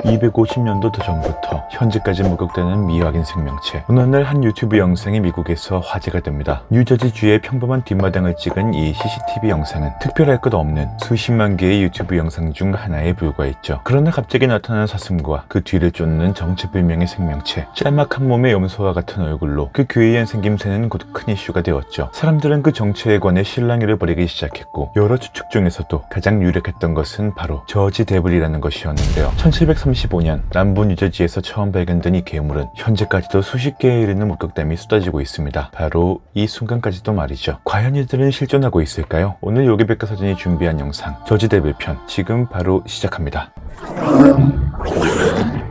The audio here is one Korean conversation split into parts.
250년도 더 전부터 현재까지 목격되는 미확인 생명체. 어느 날 한 유튜브 영상이 미국에서 화제가 됩니다. 뉴저지주의 평범한 뒷마당을 찍은 이 CCTV 영상은 특별할 것 없는 수십만 개의 유튜브 영상 중 하나에 불과했죠. 그러나 갑자기 나타난 사슴과 그 뒤를 쫓는 정체불명의 생명체. 짤막한 몸의 염소와 같은 얼굴로 그 괴이한 생김새는 곧 큰 이슈가 되었죠. 사람들은 그 정체에 관해 실랑이를 벌이기 시작했고, 여러 추측 중에서도 가장 유력했던 것은 바로 저지 데블이라는 것이었는데요. 1735년 남부 뉴저지에서 처음 발견된 이 괴물은 현재까지도 수십 개에 이르는 목격담이 쏟아지고 있습니다. 바로 이 순간까지도 말이죠. 과연 이들은 실존하고 있을까요? 오늘 요괴백과사전이 준비한 영상 저지 데블 편 지금 바로 시작합니다.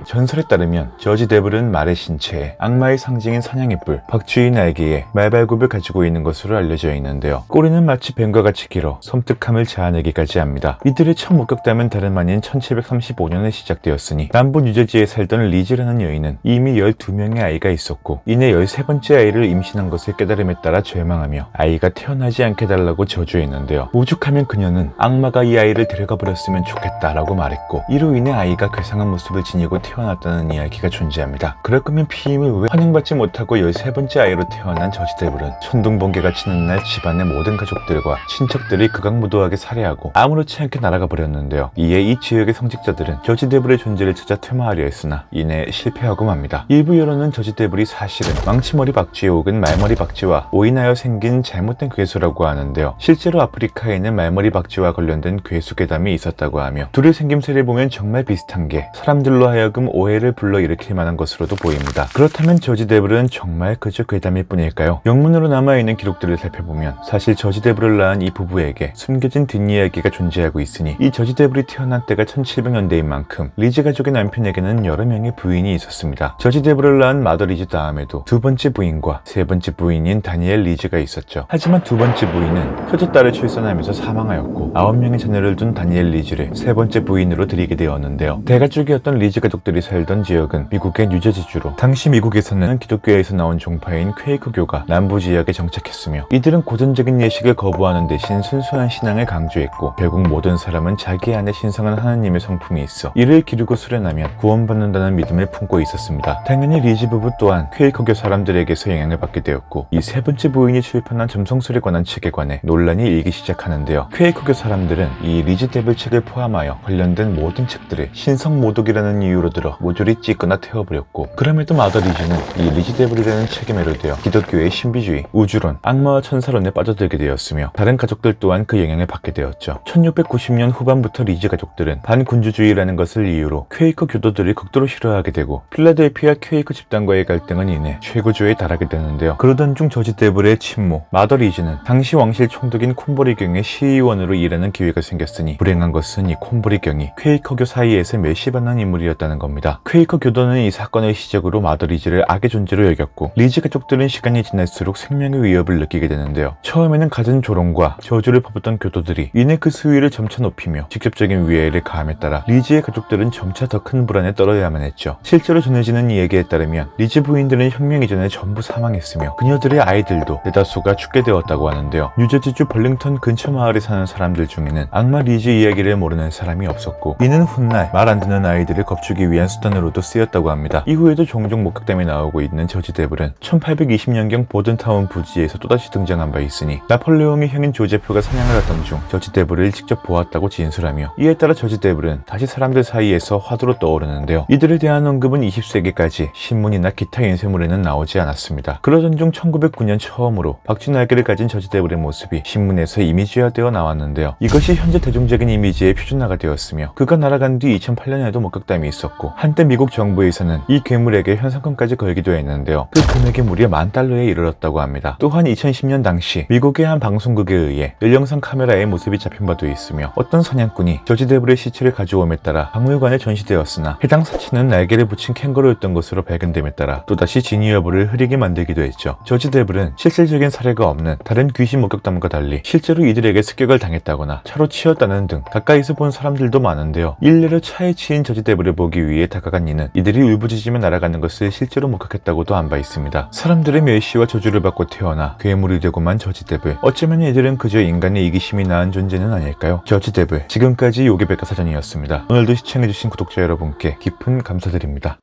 전설에 따르면 저지 데블은 말의 신체에 악마의 상징인 사냥의 뿔, 박쥐의 날개에 말발굽을 가지고 있는 것으로 알려져 있는데요. 꼬리는 마치 뱀과 같이 길어 섬뜩함을 자아내기까지 합니다. 이들의 첫 목격담은 다름 아닌 1735년에 시작되었으니 남부 뉴저지에 살던 리즈라는 여인은 이미 12명의 아이가 있었고, 이내 13번째 아이를 임신한 것을 깨달음에 따라 절망하며 아이가 태어나지 않게 달라고 저주했는데요. 오죽하면 그녀는 악마가 이 아이를 데려가 버렸으면 좋겠다라고 말했고, 이로 인해 아이가 괴상한 모습을 지니고 태어났다는 이야기가 존재합니다. 그럴 거면 피임을 왜 환영받지 못하고 13번째 아이로 태어난 저지 데블은 천둥번개가 치는 날 집안의 모든 가족들과 친척들이 극악무도하게 살해하고 아무렇지 않게 날아가 버렸는데요. 이에 이 지역의 성직자들은 저지 데블의 존재를 찾아 퇴마하려 했으나 이내 실패하고 맙니다. 일부 여론은 저지 데블이 사실은 망치머리 박쥐 혹은 말머리 박쥐와 오인하여 생긴 잘못된 괴수라고 하는데요. 실제로 아프리카에는 말머리 박쥐와 관련된 괴수 괴담이 있었다고 하며, 둘의 생김새를 보면 정말 비슷한 게 사람들로 하여금 오해를 불러일으킬 만한 것으로도 보입니다. 그렇다면 저지 데블은 정말 그저 괴담일 뿐일까요? 영문으로 남아있는 기록들을 살펴보면 사실 저지 데블을 낳은 이 부부에게 숨겨진 뒷이야기가 존재하고 있으니, 이 저지 데블이 태어난 때가 1700년대인 만큼 리즈 가족의 남편에게는 여러 명의 부인이 있었습니다. 저지 데블을 낳은 마더 리즈 다음에도 두 번째 부인과 세 번째 부인인 다니엘 리즈가 있었죠. 하지만 두 번째 부인은 첫째 딸을 출산하면서 사망하였고 9명의 자녀를 둔 다니엘 리즈를 세 번째 부인으로 들이게 되었는데요. 대가족이었던 리즈 가족들이 살던 지역은 미국의 뉴저지주로, 당시 미국에서는 기독교에서 나온 종파인 퀘이크교가 남부 지역에 정착했으며, 이들은 고전적인 예식을 거부하는 대신 순수한 신앙을 강조했고, 결국 모든 사람은 자기 안에 신성한 하나님의 성품이 있어 이를 기르고 수련하면 구원받는다는 믿음을 품고 있었습니다. 당연히 리즈 부부 또한 퀘이크교 사람들에게서 영향을 받게 되었고, 이 세 번째 부인이 출판한 점성술에 관한 책에 관해 논란이 일기 시작하는데요. 퀘이크교 사람들은 이 리즈 데블 책을 포함하여 관련된 모든 책들을 신성 모독이라는 이유로 들어 모조리 찢거나 태워버렸고, 그럼에도 마더 리즈는 이 리즈 데블이라는 책에 매료되어 기독교의 신비주의, 우주론, 악마와 천사론에 빠져들게 되었으며, 다른 가족들 또한 그 영향을 받게 되었죠. 1690년 후반부터 리즈 가족들은 반군주주의라는 것을 이유로 퀘이커 교도들을 극도로 싫어하게 되고, 필라델피아 퀘이커 집단과의 갈등은 이내 최고조에 달하게 되는데요. 그러던 중 저지 데블의 친모 마더 리즈는 당시 왕실 총독인 콤보리경의 시의원으로 일하는 기회가 생겼으니, 불행한 것은 이 콤보리경이 퀘이커교 사이에서 멸시받는 인물이었다는 겁니다. 퀘이커 교도는 이 사건을 시작으로 마더 리즈를 악의 존재로 여겼고, 리즈 가족들은 시간이 지날수록 생명의 위협을 느끼게 되는데요. 처음에는 갖은 조롱과 저주를 퍼붓던 교도들이 이내 그 수위를 점차 높이며 직접적인 위해를 가함에 따라 리즈의 가족들은 점차 더 큰 불안에 떨어야만 했죠. 실제로 전해지는 이야기에 따르면 리즈 부인들은 혁명 이전에 전부 사망했으며, 그녀들의 아이들도 대다수가 죽게 되었다고 하는데요. 뉴저지주 벌링턴 근처 마을에 사는 사람들 중에는 악마 리즈 이야기를 모르는 사람이 없었고, 이는 훗날 말 안 듣는 아이들을 겁주기 위한 수단으로도 쓰였다고 합니다. 이후에도 종종 목격담이 나오고 있는 저지 데블은 1820년경 보든타운 부지에서 또다시 등장한 바 있으니, 나폴레옹의 형인 조제프가 사냥을 하던 중 저지 데블을 직접 보았다고 진술하며, 이에 따라 저지 데블은 다시 사람들 사이에서 화두로 떠오르는데요. 이들에 대한 언급은 20세기까지 신문이나 기타 인쇄물에는 나오지 않았습니다. 그러던 중 1909년 처음으로 박쥐 날개를 가진 저지 데블의 모습이 신문에서 이미지화되어 나왔는데요. 이것이 현재 대중적인 이미지의 표준화가 되었으며, 그가 날아간 뒤 2008년에도 목격담이 있었고, 한때 미국 정부에서는 이 괴물에게 현상금까지 걸기도 했는데요. 그 금액이 무려 $10,000에 이르렀다고 합니다. 또한 2010년 당시 미국의 한 방송국에 의해 열영상 카메라의 모습이 잡힌 바도 있으며, 어떤 사냥꾼이 저지 데블의 시체를 가져옴에 따라 박물관에 전시되었으나 해당 사체는 날개를 붙인 캥거루였던 것으로 발견됨에 따라 또다시 진위 여부를 흐리게 만들기도 했죠. 저지 데블은 실질적인 사례가 없는 다른 귀신 목격담과 달리 실제로 이들에게 습격을 당했다거나 차로 치였다는 등 가까이서 본 사람들도 많은데요. 일례로 차에 치인 저지 데블을 보기 위해 위에 다가간 이는 이들이 울부짖으며 날아가는 것을 실제로 목격했다고도 안 바 있습니다. 사람들의 멸시와 저주를 받고 태어나 괴물이 되고만 저지데블. 어쩌면 이들은 그저 인간의 이기심이 낳은 존재는 아닐까요? 저지데블. 지금까지 요괴백과사전이었습니다. 오늘도 시청해주신 구독자 여러분께 깊은 감사드립니다.